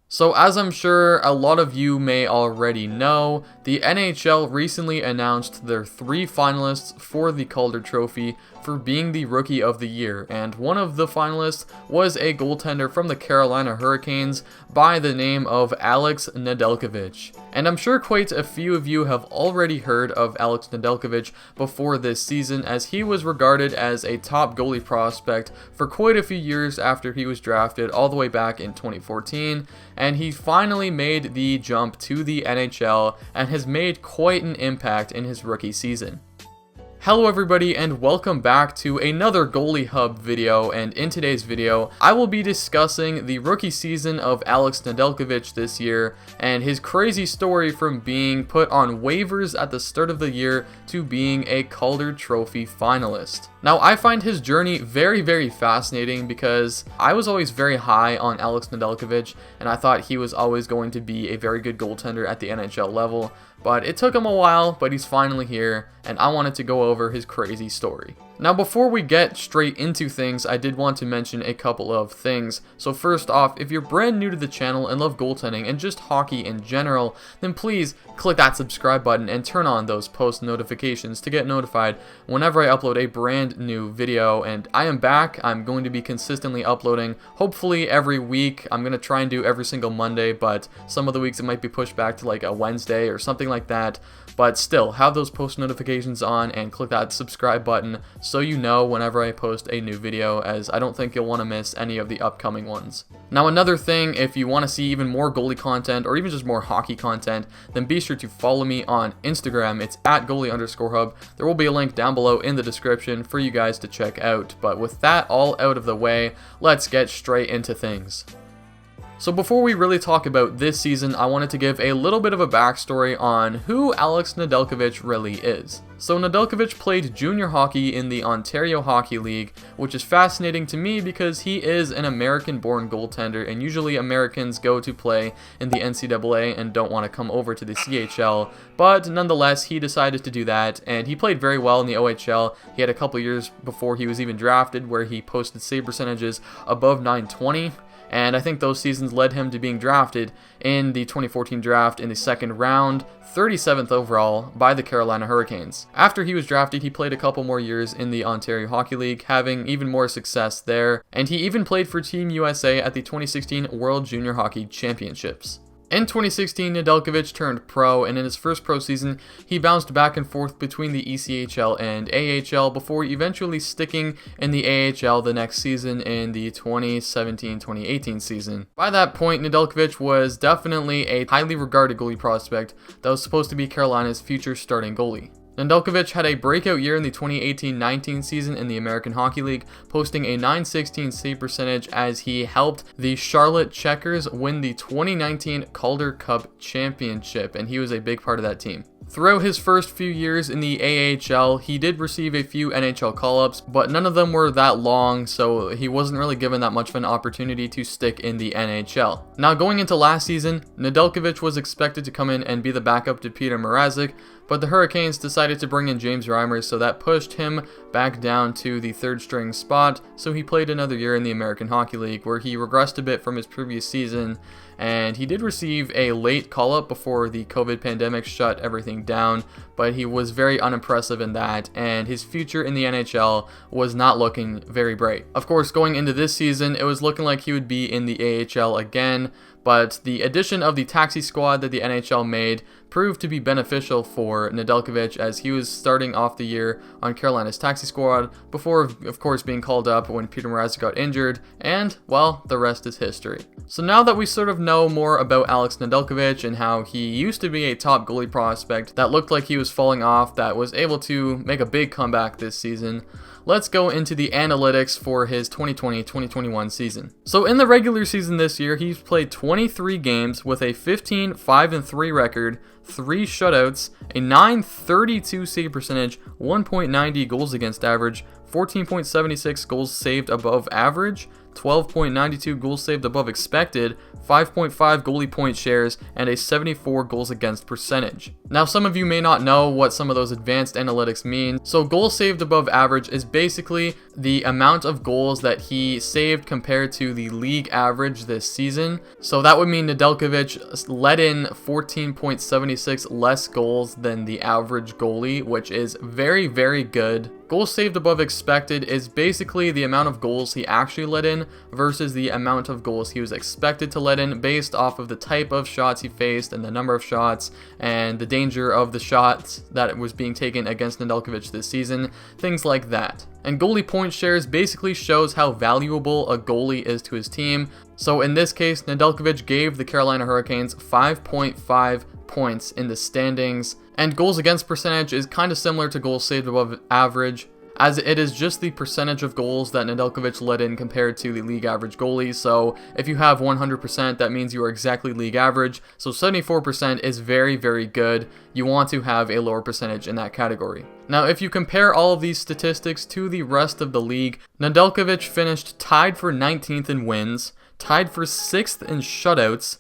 So as I'm sure a lot of you may already know, the NHL recently announced their 3 finalists for the Calder Trophy for being the Rookie of the Year, and one of the finalists was a goaltender from the Carolina Hurricanes by the name of Alex Nedeljkovic. And I'm sure quite a few of you have already heard of Alex Nedeljkovic before this season, as he was regarded as a top goalie prospect for quite a few years after he was drafted all the way back in 2014. And he finally made the jump to the NHL and has made quite an impact in his rookie season. Hello everybody and welcome back to another Goalie Hub video, and in today's video I will be discussing the rookie season of Alex Nedeljkovic this year and his crazy story from being put on waivers at the start of the year to being a Calder Trophy finalist. Now I find his journey very fascinating because I was always very high on Alex Nedeljkovic and I thought he was always going to be a very good goaltender at the NHL level. But it took him a while, but he's finally here, and I wanted to go over his crazy story. Now before we get straight into things, I did want to mention a couple of things. So first off, if you're brand new to the channel and love goaltending and just hockey in general, then please click that subscribe button and turn on those post notifications to get notified whenever I upload a brand new video. And I am back. I'm going to be consistently uploading, hopefully every week. I'm going to try and do every single Monday, but some of the weeks it might be pushed back to like a Wednesday or something like that. But still, have those post notifications on and click that subscribe button so you know whenever I post a new video, as I don't think you'll want to miss any of the upcoming ones. Now another thing, if you want to see even more goalie content or even just more hockey content, then be sure to follow me on Instagram. It's at @goalie_hub. There will be a link down below in the description for you guys to check out. But with that all out of the way, let's get straight into things. So before we really talk about this season, I wanted to give a little bit of a backstory on who Alex Nedeljkovic really is. So Nedeljkovic played junior hockey in the Ontario Hockey League, which is fascinating to me because he is an American-born goaltender, and usually Americans go to play in the NCAA and don't want to come over to the CHL, but nonetheless he decided to do that, and he played very well in the OHL. He had a couple years before he was even drafted where he posted save percentages above .920. And I think those seasons led him to being drafted in the 2014 draft in the second round, 37th overall, by the Carolina Hurricanes. After he was drafted, he played a couple more years in the Ontario Hockey League, having even more success there, and he even played for Team USA at the 2016 World Junior Hockey Championships. In 2016, Nedeljkovic turned pro, and in his first pro season, he bounced back and forth between the ECHL and AHL before eventually sticking in the AHL the next season in the 2017-2018 season. By that point, Nedeljkovic was definitely a highly regarded goalie prospect that was supposed to be Carolina's future starting goalie. Nedeljkovic had a breakout year in the 2018-19 season in the American Hockey League, posting a .916 save percentage as he helped the Charlotte Checkers win the 2019 Calder Cup Championship, and he was a big part of that team. Throughout his first few years in the AHL, he did receive a few NHL call-ups, but none of them were that long, so he wasn't really given that much of an opportunity to stick in the NHL. Now going into last season, Nedeljkovic was expected to come in and be the backup to Peter Mrazek, but the Hurricanes decided to bring in James Reimer, so that pushed him back down to the third string spot, so he played another year in the American Hockey League where he regressed a bit from his previous season, and he did receive a late call-up before the COVID pandemic shut everything down, but he was very unimpressive in that, and his future in the NHL was not looking very bright. Of course, going into this season, it was looking like he would be in the AHL again, but the addition of the taxi squad that the NHL made proved to be beneficial for Nedeljkovic, as he was starting off the year on Carolina's taxi squad before, of course, being called up when Peter Mrazek got injured, and, well, the rest is history. So now that we sort of know more about Alex Nedeljkovic and how he used to be a top goalie prospect that looked like he was falling off, that was able to make a big comeback this season, let's go into the analytics for his 2020-2021 season. So in the regular season this year, he's played 23 games with a 15-5-3 record, 3 shutouts, a .932 save percentage, 1.90 goals against average, 14.76 goals saved above average, 12.92 goals saved above expected, 5.5 goalie point shares, and a 74 goals against percentage. Now, some of you may not know what some of those advanced analytics mean. So goals saved above average is basically the amount of goals that he saved compared to the league average this season. So that would mean Nedeljkovic let in 14.76 less goals than the average goalie, which is very, very good. Goals saved above expected is basically the amount of goals he actually let in versus the amount of goals he was expected to let in based off of the type of shots he faced and the number of shots and the danger of the shots that was being taken against Nedeljkovic this season, things like that. And goalie point shares basically shows how valuable a goalie is to his team. So in this case, Nedeljkovic gave the Carolina Hurricanes 5.5 points in the standings. And goals against percentage is kind of similar to goals saved above average, as it is just the percentage of goals that Nedeljkovic let in compared to the league average goalie. So if you have 100%, that means you are exactly league average. So 74% is very, very good. You want to have a lower percentage in that category. Now, if you compare all of these statistics to the rest of the league, Nedeljkovic finished tied for 19th in wins, tied for 6th in shutouts,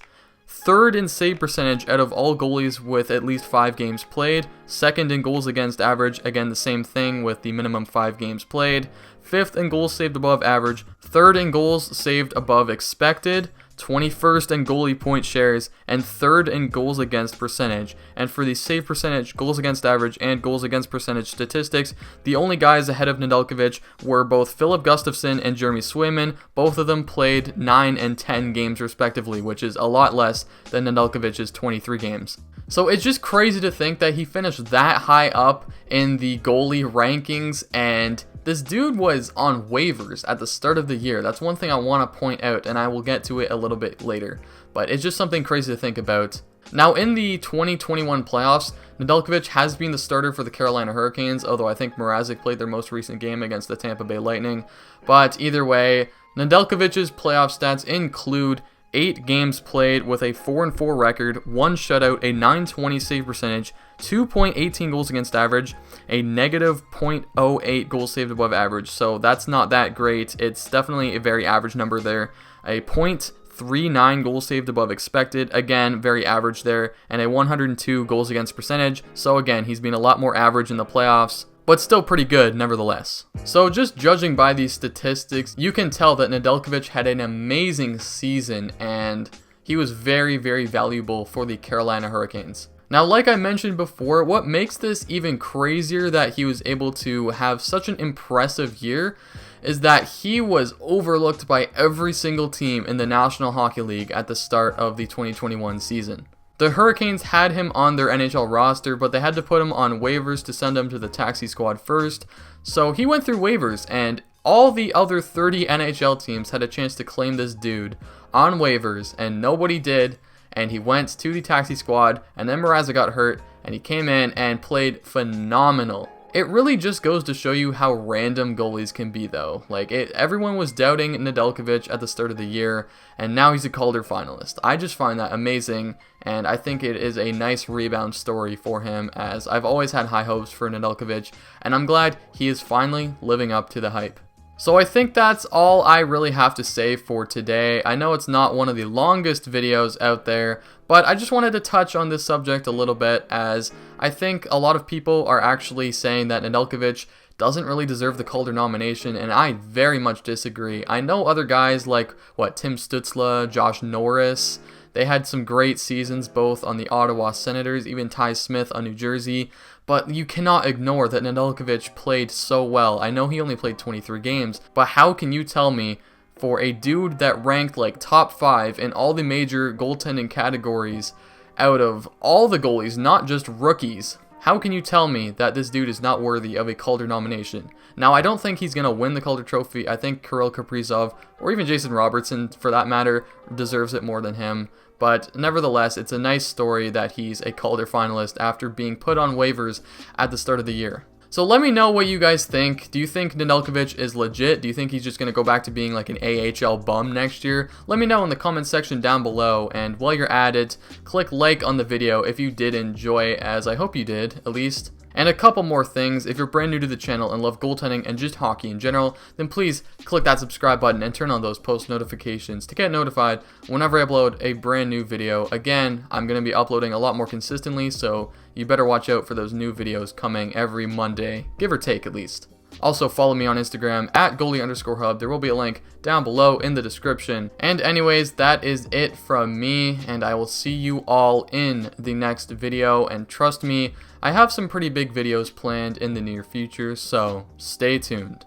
3rd in save percentage out of all goalies with at least 5 games played, 2nd in goals against average, again the same thing with the minimum 5 games played, 5th in goals saved above average, 3rd in goals saved above expected, 21st in goalie point shares, and 3rd in goals against percentage. And for the save percentage, goals against average, and goals against percentage statistics, the only guys ahead of Nedeljkovic were both Philip Gustafsson and Jeremy Swayman. Both of them played 9 and 10 games respectively, which is a lot less than Nedeljkovic's 23 games. So it's just crazy to think that he finished that high up in the goalie rankings, and this dude was on waivers at the start of the year. That's one thing I want to point out, and I will get to it a little bit later. But it's just something crazy to think about. Now, in the 2021 playoffs, Nedeljkovic has been the starter for the Carolina Hurricanes, although I think Mrazek played their most recent game against the Tampa Bay Lightning. But either way, Nedeljkovic's playoff stats include 8 games played with a 4-4 record, 1 shutout, a .920 save percentage, 2.18 goals against average, a negative .08 goals saved above average. So that's not that great. It's definitely a very average number there. A .39 goals saved above expected, again very average there, and a 102 goals against percentage. So again, he's been a lot more average in the playoffs, but still pretty good nevertheless. So just judging by these statistics, you can tell that Nedeljkovic had an amazing season, and he was very, very valuable for the Carolina Hurricanes. Now, like I mentioned before, what makes this even crazier that he was able to have such an impressive year is that he was overlooked by every single team in the National Hockey League at the start of the 2021 season. The Hurricanes had him on their NHL roster, but they had to put him on waivers to send him to the taxi squad first. So he went through waivers, and all the other 30 NHL teams had a chance to claim this dude on waivers, and nobody did. And he went to the taxi squad, and then Mrazek got hurt, and he came in and played phenomenal. It really just goes to show you how random goalies can be, though. Everyone was doubting Nedeljkovic at the start of the year, and now he's a Calder finalist. I just find that amazing, and I think it is a nice rebound story for him, as I've always had high hopes for Nedeljkovic, and I'm glad he is finally living up to the hype. So I think that's all I really have to say for today. I know it's not one of the longest videos out there, but I just wanted to touch on this subject a little bit, as I think a lot of people are actually saying that Nedeljkovic doesn't really deserve the Calder nomination, and I very much disagree. I know other guys like, Tim Stützle, Josh Norris. They had some great seasons both on the Ottawa Senators, even Ty Smith on New Jersey. But you cannot ignore that Nedeljkovic played so well. I know he only played 23 games, but how can you tell me for a dude that ranked top 5 in all the major goaltending categories out of all the goalies, not just rookies, how can you tell me that this dude is not worthy of a Calder nomination? Now, I don't think he's going to win the Calder Trophy. I think Kirill Kaprizov, or even Jason Robertson for that matter, deserves it more than him. But nevertheless, it's a nice story that he's a Calder finalist after being put on waivers at the start of the year. So let me know what you guys think. Do you think Nedeljkovic is legit? Do you think he's just going to go back to being like an AHL bum next year? Let me know in the comment section down below. And while you're at it, click like on the video if you did enjoy, as I hope you did, at least. And a couple more things, if you're brand new to the channel and love goaltending and just hockey in general, then please click that subscribe button and turn on those post notifications to get notified whenever I upload a brand new video. Again, I'm going to be uploading a lot more consistently, so you better watch out for those new videos coming every Monday, give or take at least. Also, follow me on Instagram at goalie_hub. There will be a link down below in the description. And anyways, that is it from me, and I will see you all in the next video. And trust me, I have some pretty big videos planned in the near future, so stay tuned.